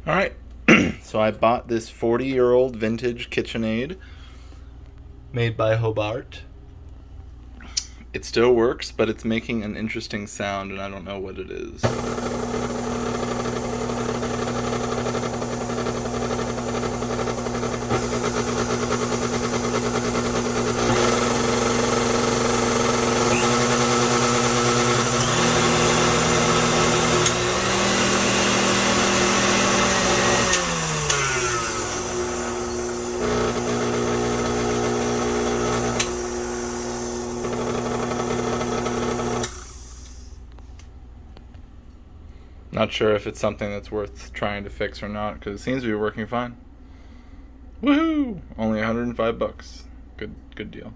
Alright, so I bought this 40-year-old vintage KitchenAid made by Hobart. It still works, but it's making an interesting sound and I don't know what it is. Not sure if it's something that's worth trying to fix or not, because it seems to be working fine. Woohoo! Only $105. Good deal.